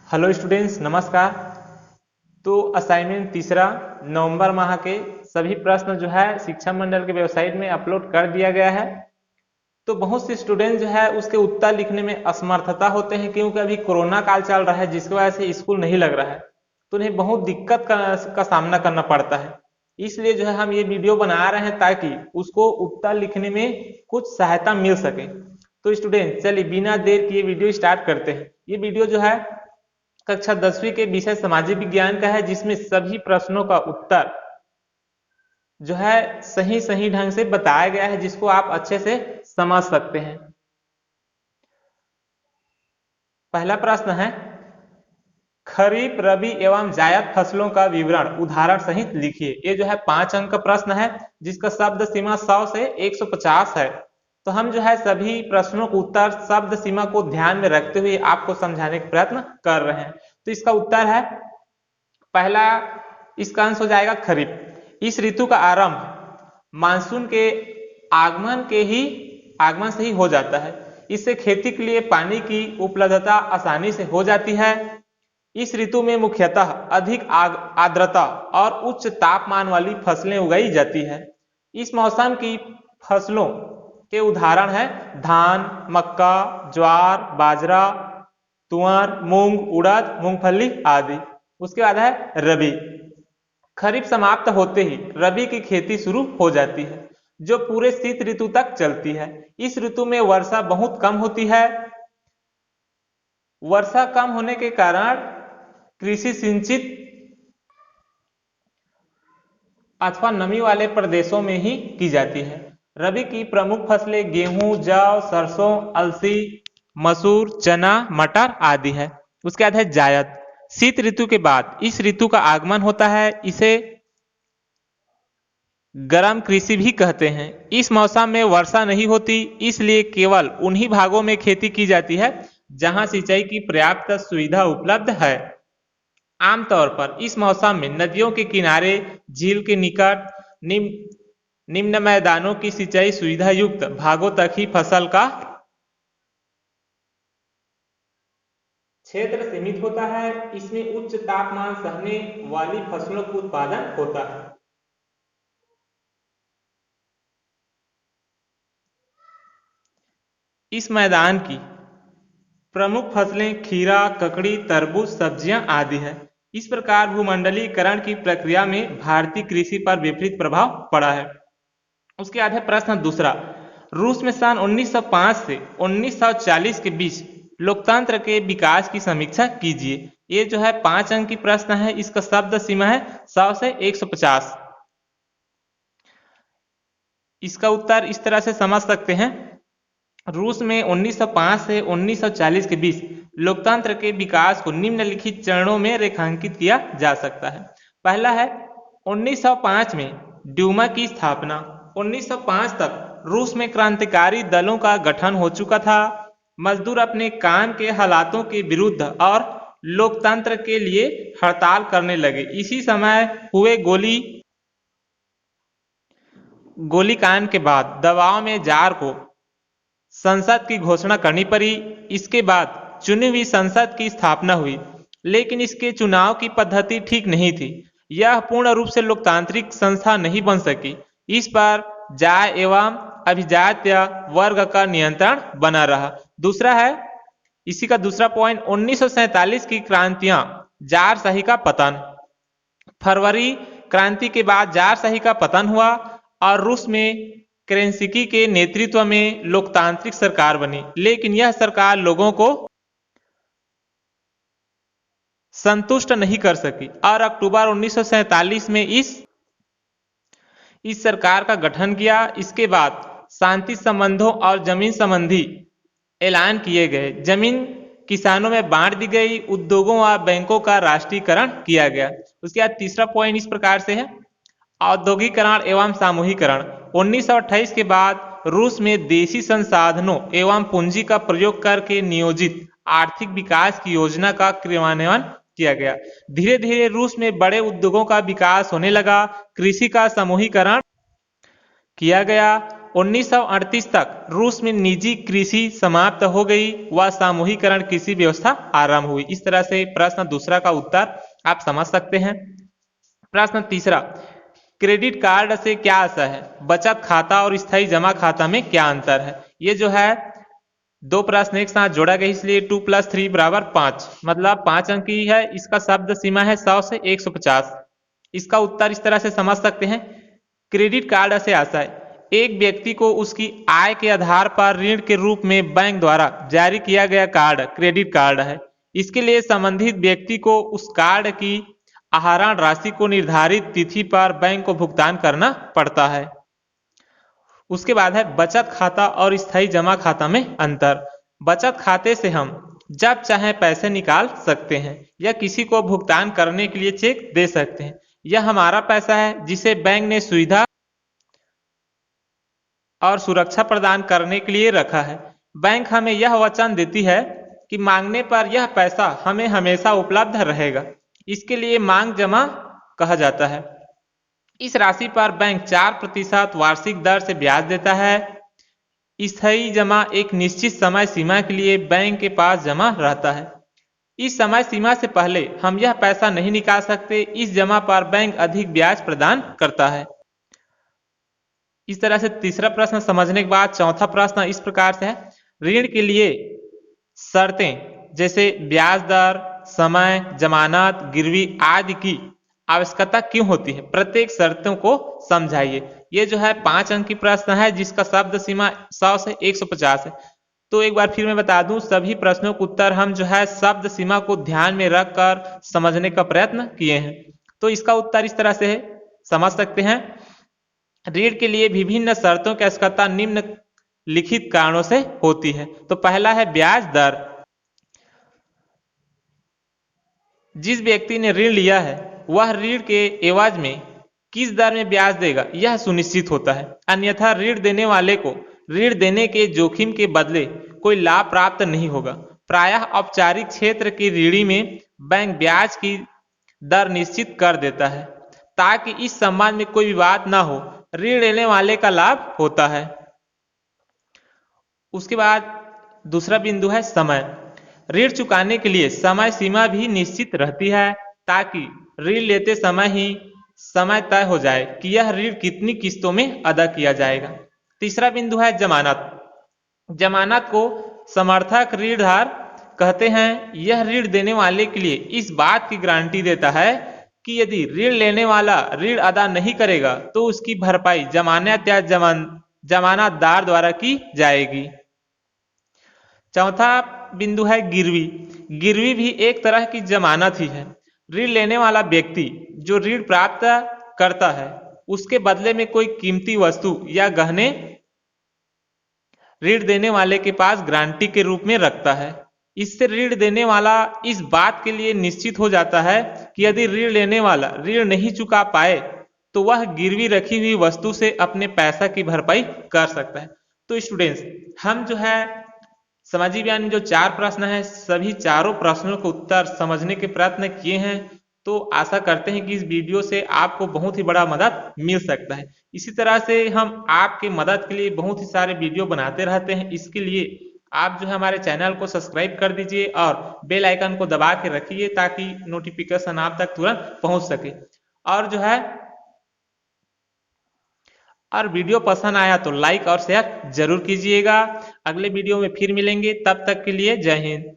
Hello students, नमस्कार। तो assignment तीसरा नवंबर माह के सभी प्रश्न जो है शिक्षा मंडल के वेबसाइट में अपलोड कर दिया गया है। तो बहुत से स्टूडेंट जो है उसके उत्तर लिखने में असमर्थता होते हैं, क्योंकि अभी कोरोना काल चल रहा है, जिसकी वजह से स्कूल नहीं लग रहा है, तो उन्हें बहुत दिक्कत का सामना करना पड़ता है। इसलिए जो है हम ये वीडियो बना रहे हैं ताकि उसको उत्तर लिखने में कुछ सहायता मिल सके। तो स्टूडेंट चलिए बिना देर किए वीडियो स्टार्ट करते हैं। ये वीडियो जो है कक्षा 10वीं के विषय सामाजिक विज्ञान का है, जिसमें सभी प्रश्नों का उत्तर जो है सही सही ढंग से बताया गया है, जिसको आप अच्छे से समझ सकते हैं। पहला प्रश्न है, खरीफ रबी एवं जायद फसलों का विवरण उदाहरण सहित लिखिए। ये जो है 5 अंक का प्रश्न है, जिसका शब्द सीमा 100 से 150 है। तो हम जो है सभी प्रश्नों को उत्तर शब्द सीमा को ध्यान में रखते हुए आपको समझाने का प्रयत्न कर रहे हैं। तो इसका उत्तर है पहला, इसका आंसर हो जाएगा खरीफ। इस ऋतु का आरंभ मानसून के आगमन से ही हो जाता है। इससे खेती के लिए पानी की उपलब्धता आसानी से हो जाती है। इस ऋतु में मुख्यतः अधिक आर्द्रता और उच्च तापमान वाली फसलें उगाई जाती है। इस मौसम की फसलों के उदाहरण है धान, मक्का, ज्वार, बाजरा, तुअर, मूंग, उड़द, मूंगफली आदि। उसके बाद है रबी। खरीफ समाप्त होते ही रबी की खेती शुरू हो जाती है, जो पूरे शीत ऋतु तक चलती है। इस ऋतु में वर्षा बहुत कम होती है। वर्षा कम होने के कारण कृषि सिंचित अथवा नमी वाले प्रदेशों में ही की जाती है। रबी की प्रमुख फसलें गेहूं, जौ, सरसों, अलसी, मसूर, चना, मटर आदि है। उसके बाद है जायद। शीत ऋतु के बाद इस ऋतु का आगमन होता है। इसे गर्म कृषि भी कहते हैं। इस मौसम में वर्षा नहीं होती, इसलिए केवल उन्हीं भागों में खेती की जाती है जहां सिंचाई की पर्याप्त युक्त उपलब्ध है। आमतौर पर इस मौसम में नदियों के किनारे, झील के निकट, निम्न मैदानों की सिंचाई सुविधा युक्त भागों तक ही फसल का क्षेत्र सीमित होता है। इसमें उच्च तापमान सहने वाली फसलों का उत्पादन होता है। इस मैदान की प्रमुख फसलें खीरा, ककड़ी, तरबूज, सब्जियां आदि है। इस प्रकार भूमंडलीकरण की प्रक्रिया में भारतीय कृषि पर विपरीत प्रभाव पड़ा है। उसके बाद है प्रश्न दूसरा, रूस में सन 1905 से 1940 के बीच लोकतंत्र के विकास की समीक्षा कीजिए। ये जो है 5 अंक की प्रश्न है। इसका शब्द सीमा है 100 से 150। इसका उत्तर इस तरह से समझ सकते हैं, रूस में 1905 से 1940 के बीच लोकतंत्र के विकास को निम्नलिखित चरणों में रेखांकित किया जा सकता है। पहला है 1905 में ड्यूमा की स्थापना। 1905 तक रूस में क्रांतिकारी दलों का गठन हो चुका था। मजदूर अपने काम के हालातों के विरुद्ध और लोकतंत्र के लिए हड़ताल करने लगे। इसी समय हुए गोलीकांड के बाद दबाव में जार को संसद की घोषणा करनी पड़ी। इसके बाद चुनी हुई संसद की स्थापना हुई, लेकिन इसके चुनाव की पद्धति ठीक नहीं थी। यह पूर्ण रूप से लोकतांत्रिक संस्था नहीं बन सकी। इस पर जाय एवं अभिजात्य वर्ग का नियंत्रण बना रहा। दूसरा है, इसी का दूसरा पॉइंट, 1947 की क्रांतियां, जारशाही का पतन। फरवरी क्रांति के बाद जारशाही का पतन हुआ और रूस में केरेंस्की के नेतृत्व में लोकतांत्रिक सरकार बनी, लेकिन यह सरकार लोगों को संतुष्ट नहीं कर सकी और अक्टूबर 1947 में इस सरकार का गठन किया। इसके बाद शांति संबंधों और जमीन संबंधी ऐलान किए गए। जमीन किसानों में बांट दी गई। उद्योगों व बैंकों का राष्ट्रीयकरण किया गया। उसके बाद तीसरा पॉइंट इस प्रकार से है, औद्योगिकरण एवं सामूहिकरण। 1928 के बाद रूस में देशी संसाधनों एवं पूंजी का प्रयोग करके नियोजित आर्थिक विकास की योजना का क्रियान्वयन किया गया। धीरे धीरे रूस में बड़े उद्योगों का विकास होने लगा। कृषि का समूहीकरण किया गया। 1938 तक रूस में निजी कृषि समाप्त हो गई व सामूहिकरण कृषि व्यवस्था आरंभ हुई। इस तरह से प्रश्न दूसरा का उत्तर आप समझ सकते हैं। प्रश्न तीसरा, क्रेडिट कार्ड से क्या आशय है? बचत खाता और स्थायी जमा खाता में क्या अंतर है? ये जो है दो प्रश्न एक साथ जोड़ा गया, इसलिए 2 + 3 = 5, मतलब 5 अंक की है। इसका शब्द सीमा है 100 से 150। इसका उत्तर इस तरह से समझ सकते हैं। क्रेडिट कार्ड से आशय एक व्यक्ति को उसकी आय के आधार पर ऋण के रूप में बैंक द्वारा जारी किया गया कार्ड क्रेडिट कार्ड है। इसके लिए संबंधित व्यक्ति को उस कार्ड की आहरण राशि को निर्धारित तिथि पर बैंक को भुगतान करना पड़ता है। उसके बाद है बचत खाता और स्थायी जमा खाता में अंतर। बचत खाते से हम जब चाहे पैसे निकाल सकते हैं या किसी को भुगतान करने के लिए चेक दे सकते हैं। यह हमारा पैसा है जिसे बैंक ने सुविधा और सुरक्षा प्रदान करने के लिए रखा है। बैंक हमें यह वचन देती है कि मांगने पर यह पैसा हमें हमेशा उपलब्ध रहेगा। इसके लिए मांग जमा कहा जाता है। इस राशि पर बैंक 4% वार्षिक दर से ब्याज देता है। स्थायी जमा एक निश्चित समय सीमा के लिए बैंक के पास जमा रहता है। इस समय सीमा से पहले हम यह पैसा नहीं निकाल सकते। इस जमा पर बैंक अधिक ब्याज प्रदान करता है। इस तरह से तीसरा प्रश्न समझने के बाद चौथा प्रश्न इस प्रकार से है, ऋण के लिए शर्तें जैसे ब्याज दर, समय, जमानत, गिरवी आदि की आवश्यकता क्यों होती है? प्रत्येक शर्तों को समझाइए। ये जो है 5 अंक की प्रश्न है जिसका शब्द सीमा 100 से 150 है। तो एक बार फिर मैं बता दूं, सभी प्रश्नों के उत्तर हम जो है शब्द सीमा को ध्यान में रखकर समझने का प्रयत्न किए हैं। तो इसका उत्तर इस तरह से है, समझ सकते हैं। ऋण के लिए विभिन्न शर्तों की आवश्यकता निम्नलिखित कारणों से होती है। तो पहला है ब्याज दर। जिस व्यक्ति ने ऋण लिया है वह ऋण के एवज में किस दर में ब्याज देगा यह सुनिश्चित होता है, अन्यथा ऋण देने वाले को ऋण देने के जोखिम के बदले कोई लाभ प्राप्त नहीं होगा। प्रायः औपचारिक क्षेत्र की ऋणी में बैंक ब्याज की दर निश्चित कर देता है ताकि इस संबंध में कोई विवाद ना हो। ऋण लेने वाले का लाभ होता है। उसके बाद दूसरा बिंदु है समय। ऋण चुकाने के लिए समय सीमा भी निश्चित रहती है ताकि ऋण लेते समय ही समय तय हो जाए कि यह ऋण कितनी किस्तों में अदा किया जाएगा। तीसरा बिंदु है जमानत। जमानत को समर्थक ऋणधार कहते हैं। यह ऋण देने वाले के लिए इस बात की गारंटी देता है कि यदि ऋण लेने वाला ऋण अदा नहीं करेगा तो उसकी भरपाई जमानत या जमानतदार द्वारा की जाएगी। चौथा बिंदु है गिरवी। गिरवी भी एक तरह की जमानत ही है। ऋण लेने वाला व्यक्ति जो ऋण प्राप्त करता है उसके बदले में कोई कीमती वस्तु या गहने ऋण देने वाले के पास गारंटी के रूप में रखता है। इससे ऋण देने वाला इस बात के लिए निश्चित हो जाता है कि यदि ऋण लेने वाला ऋण नहीं चुका पाए तो वह गिरवी रखी हुई वस्तु से अपने पैसा की भरपाई कर सकता है। तो स्टूडेंट्स, हम जो है सामाजिक विज्ञान में जो 4 प्रश्न है सभी चारों प्रश्नों को उत्तर समझने के प्रयत्न किए हैं। तो आशा करते हैं कि इस वीडियो से आपको बहुत ही बड़ा मदद मिल सकता है। इसी तरह से हम आपके मदद के लिए बहुत ही सारे वीडियो बनाते रहते हैं। इसके लिए आप जो है हमारे चैनल को सब्सक्राइब कर दीजिए और बेल आइकन को दबा के रखिए ताकि नोटिफिकेशन आप तक तुरंत पहुंच सके। और जो है और वीडियो पसंद आया तो लाइक और शेयर जरूर कीजिएगा। अगले वीडियो में फिर मिलेंगे, तब तक के लिए जय हिंद।